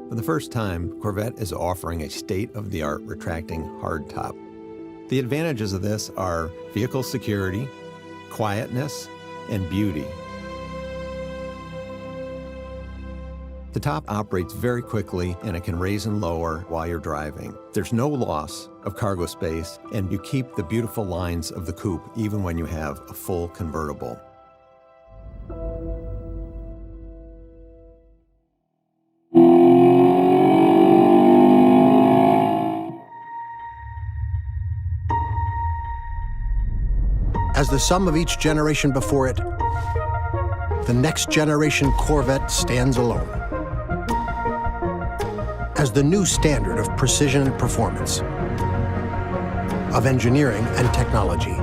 For the first time, Corvette is offering a state-of-the-art retracting hardtop. The advantages of this are vehicle security, quietness, and beauty. The top operates very quickly and it can raise and lower while you're driving. There's no loss of cargo space and you keep the beautiful lines of the coupe even when you have a full convertible. As the sum of each generation before it, the next generation Corvette stands alone as the new standard of precision and performance, of engineering and technology,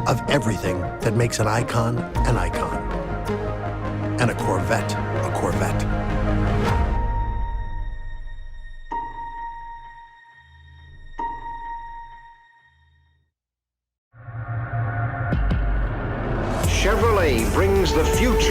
of everything that makes an icon, and a Corvette, a Corvette. Chevrolet brings the future.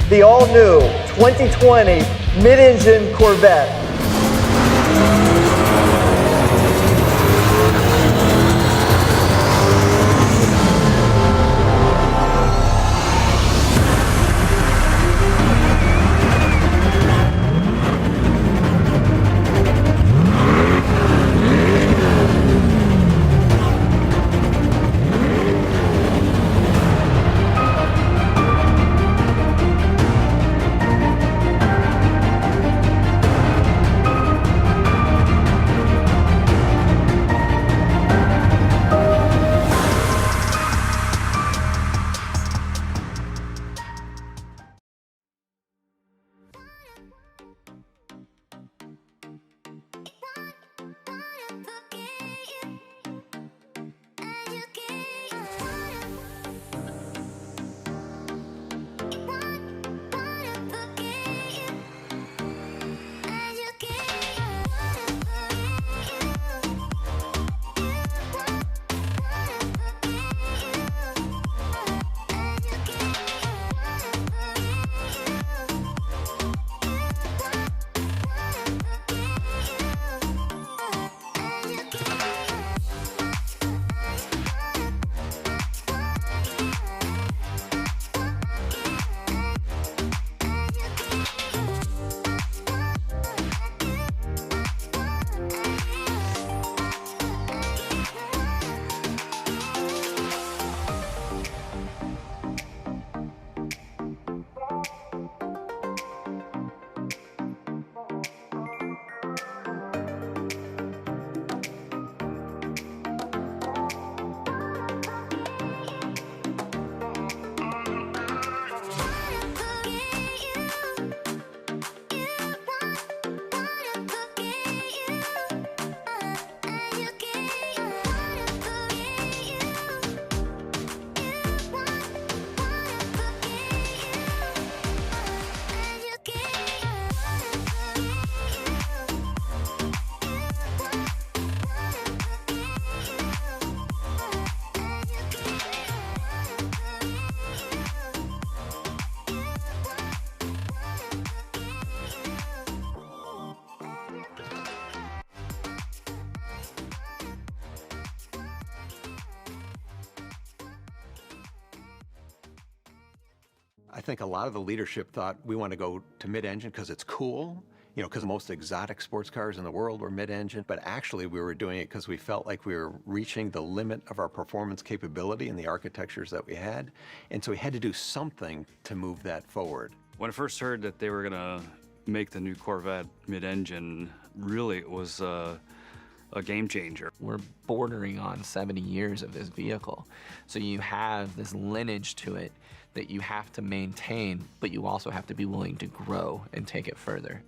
The all-new 2020 mid-engine Corvette. I think a lot of the leadership thought we want to go to mid-engine because it's cool, you know, because the most exotic sports cars in the world were mid-engine, but actually we were doing it because we felt like we were reaching the limit of our performance capability in the architectures that we had, and so we had to do something to move that forward. When I first heard that they were gonna make the new Corvette mid-engine, really it was a game changer. We're bordering on 70 years of this vehicle. So you have this lineage to it that you have to maintain, but you also have to be willing to grow and take it further.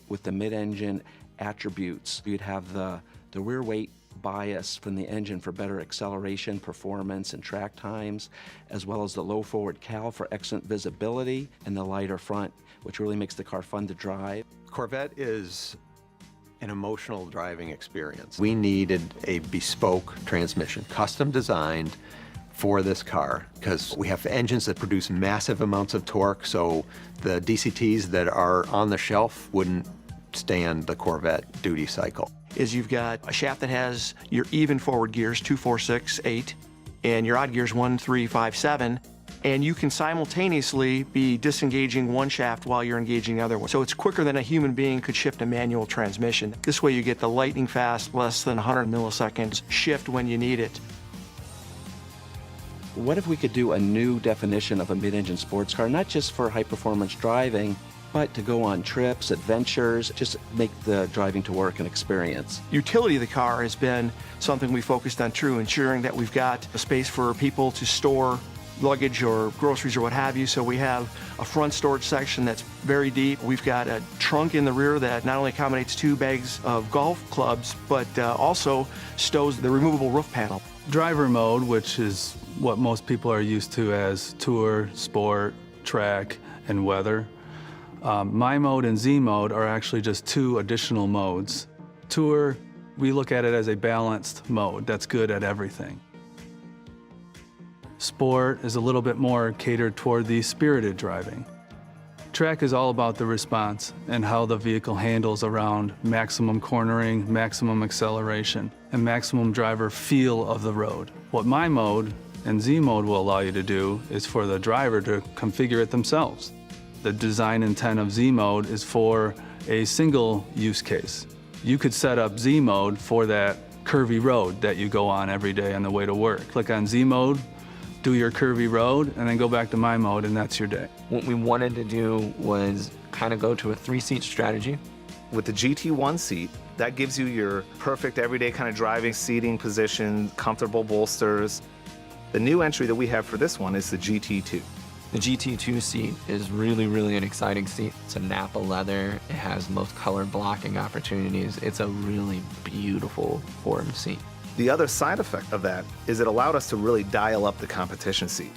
With the mid-engine attributes, you'd have the rear weight bias from the engine for better acceleration, performance, and track times, as well as the low forward cowl for excellent visibility, and the lighter front, which really makes the car fun to drive. Corvette is an emotional driving experience. We needed a bespoke transmission, custom designed for this car, because we have engines that produce massive amounts of torque, so the DCTs that are on the shelf wouldn't stand the Corvette duty cycle. Is you've got a shaft that has your even forward gears, 2, 4, 6, 8, and your odd gears, 1, 3, 5, 7, and you can simultaneously be disengaging one shaft while you're engaging the other one. So it's quicker than a human being could shift a manual transmission. This way you get the lightning fast, less than 100 milliseconds shift when you need it. What if we could do a new definition of a mid-engine sports car, not just for high-performance driving, but to go on trips, adventures, just make the driving to work an experience. Utility of the car has been something we focused on too, ensuring that we've got a space for people to store luggage or groceries or what have you. So we have a front storage section that's very deep. We've got a trunk in the rear that not only accommodates 2 bags of golf clubs, but also stows the removable roof panel. Driver mode, which is what most people are used to as tour, sport, track, and weather. My mode and Z mode are actually just 2 additional modes. Tour, we look at it as a balanced mode that's good at everything. Sport is a little bit more catered toward the spirited driving. Track is all about the response and how the vehicle handles around maximum cornering, maximum acceleration, and maximum driver feel of the road. What my mode and Z mode will allow you to do is for the driver to configure it themselves. The design intent of Z mode is for a single use case. You could set up Z mode for that curvy road that you go on every day on the way to work. Click on Z mode, do your curvy road, and then go back to my mode, and that's your day. What we wanted to do was kind of go to a 3-seat strategy. With the GT1 seat, that gives you your perfect everyday kind of driving seating position, comfortable bolsters. The new entry that we have for this one is the GT2. The GT2 seat is really an exciting seat. It's a Napa leather. It has most color blocking opportunities. It's a really beautiful formed seat. The other side effect of that is it allowed us to really dial up the competition seat.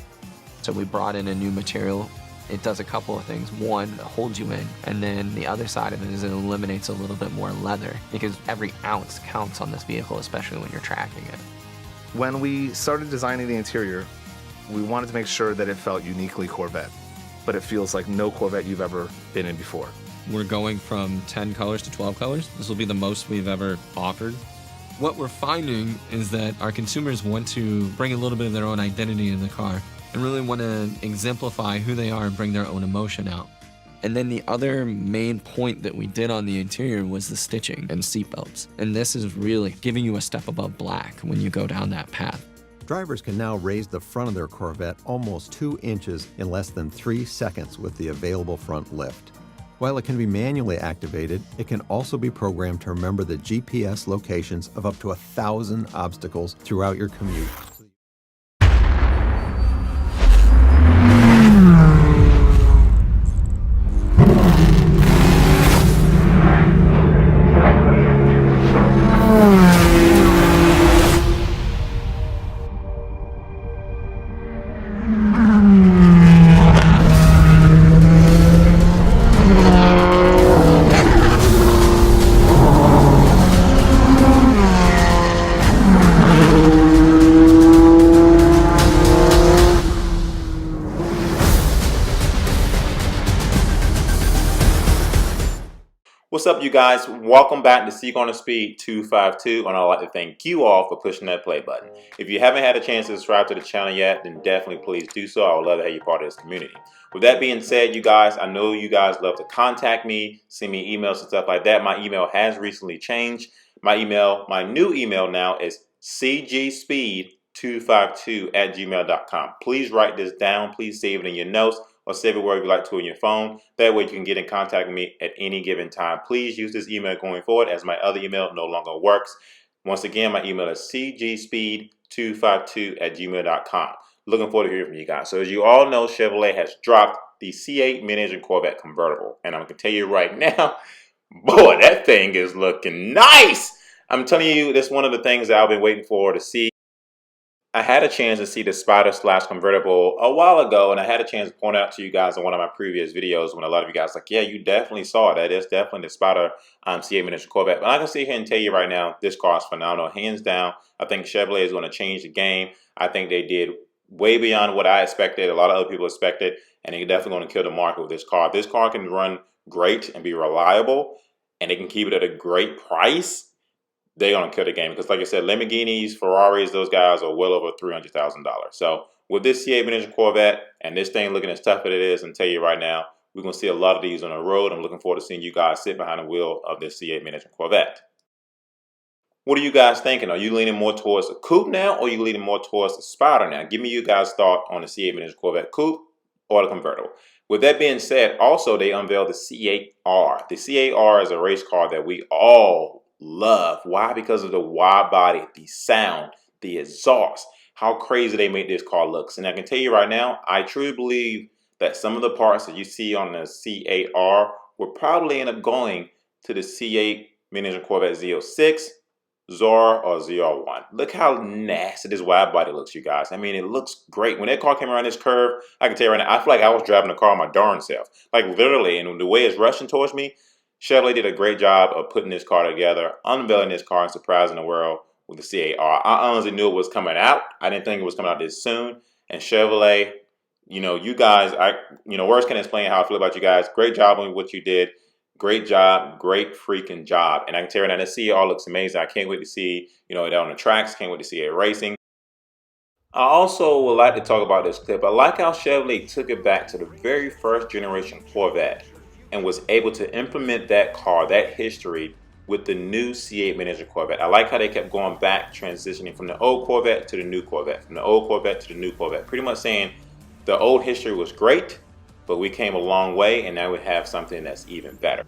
So we brought in a new material. It does a couple of things. One, it holds you in, and then the other side of it is it eliminates a little bit more leather, because every ounce counts on this vehicle, especially when you're tracking it. When we started designing the interior, we wanted to make sure that it felt uniquely Corvette, but it feels like no Corvette you've ever been in before. We're going from 10 colors to 12 colors. This will be the most we've ever offered. What we're finding is that our consumers want to bring a little bit of their own identity in the car and really want to exemplify who they are and bring their own emotion out. And then the other main point that we did on the interior was the stitching and seatbelts. And this is really giving you a step above black when you go down that path. Drivers can now raise the front of their Corvette almost 2 inches in less than 3 seconds with the available front lift. While it can be manually activated, it can also be programmed to remember the GPS locations of up to 1,000 obstacles throughout your commute. What's up, you guys? Welcome back to Seek on the Speed 252, and I'd like to thank you all for pushing that play button. If you haven't had a chance to subscribe to the channel yet, then definitely please do so. I would love to have you part of this community. With that being said, you guys, I know you guys love to contact me, send me emails and stuff like that. My email has recently changed. My new email now is cgspeed252@gmail.com. Please write this down. Please save it in your notes, or save it wherever you like to in your phone. That way you can get in contact with me at any given time. Please use this email going forward, as my other email no longer works. Once again, my email is cgspeed252@gmail.com. Looking forward to hearing from you guys. So as you all know, Chevrolet has dropped the C8 Mid Engine Corvette Convertible. And I'm going to tell you right now, boy, that thing is looking nice. I'm telling you, that's one of the things that I've been waiting for to see. I had a chance to see the Spider/Convertible a while ago, and I had a chance to point out to you guys in one of my previous videos when a lot of you guys like, yeah, you definitely saw it. That is definitely the Spider C8 Mid Engine Corvette. But I can sit here and tell you right now, this car is phenomenal. Hands down, I think Chevrolet is going to change the game. I think they did way beyond what I expected, a lot of other people expected, and they're definitely going to kill the market with this car. If this car can run great and be reliable, and they can keep it at a great price, they're going to kill the game. Because like I said, Lamborghinis, Ferraris, those guys are well over $300,000. So with this C8 Mid Engine Corvette and this thing looking as tough as it is, and tell you right now, we're going to see a lot of these on the road. I'm looking forward to seeing you guys sit behind the wheel of this C8 Mid Engine Corvette. What are you guys thinking? Are you leaning more towards the Coupe now, or are you leaning more towards the Spider now? Give me you guys' thought on the C8 Mid Engine Corvette Coupe or the Convertible. With that being said, also they unveiled the C8R. The C8R is a race car that we all love. Why? Because of the wide body, the sound, the exhaust, how crazy they make this car look. And I can tell you right now, I truly believe that some of the parts that you see on the C8R will probably end up going to the C8 Mid Engine Corvette Z06, Zora, or ZR1. Look how nasty this wide body looks, you guys. I mean, it looks great. When that car came around this curve, I can tell you right now, I feel like I was driving the car my darn self. Like literally, and the way it's rushing towards me, Chevrolet did a great job of putting this car together, unveiling this car and surprising the world with the C8R. I honestly knew it was coming out. I didn't think it was coming out this soon. And Chevrolet, you know, you guys, words can't explain how I feel about you guys. Great job on what you did. Great job. Great freaking job. And I can tell you right now, the C8R looks amazing. I can't wait to see, it on the tracks. Can't wait to see it racing. I also would like to talk about this clip. I like how Chevrolet took it back to the very first generation Corvette and was able to implement that car, that history, with the new C8 Mid Engine Corvette. I like how they kept going back, transitioning from the old Corvette to the new Corvette, from the old Corvette to the new Corvette. Pretty much saying the old history was great, but we came a long way, and now we have something that's even better.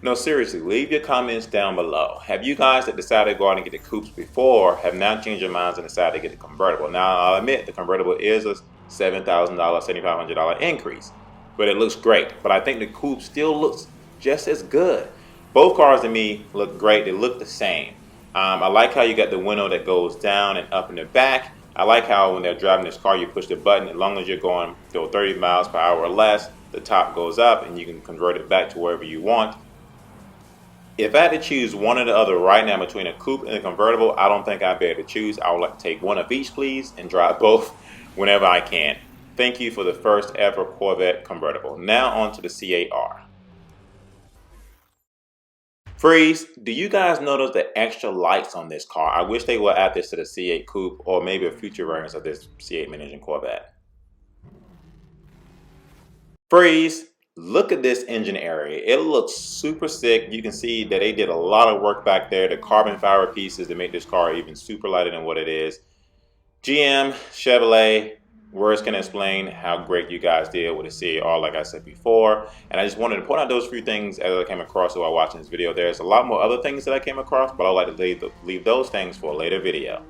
No, seriously, leave your comments down below. Have you guys that decided to go out and get the coupes before have now changed your minds and decided to get the convertible? Now, I'll admit the convertible is a $7,000, $7,500 increase, but it looks great. But I think the coupe still looks just as good. Both cars to me look great. They look the same. I like how you got the window that goes down and up in the back. I like how when they're driving this car, you push the button. As long as you're going 30 miles per hour or less, the top goes up and you can convert it back to wherever you want. If I had to choose one or the other right now between a coupe and a convertible, I don't think I'd be able to choose. I would like to take one of each, please, and drive both whenever I can. Thank you for the first ever Corvette convertible. Now on to the C8R. Freeze, do you guys notice the extra lights on this car? I wish they would add this to the C8 Coupe or maybe a future variant of this C8 Mid Engine Corvette. Freeze, look at this engine area. It looks super sick. You can see that they did a lot of work back there. The carbon fiber pieces to make this car even super lighter than what it is. GM, Chevrolet, words can explain how great you guys did with the C8R, like I said before. And I just wanted to point out those few things as I came across while watching this video. There's a lot more other things that I came across, but I'd like to leave those things for a later video.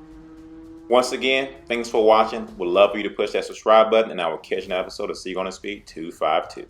Once again, thanks for watching. Would love for you to push that subscribe button, and I will catch you in an episode of Seek on the Speed 252.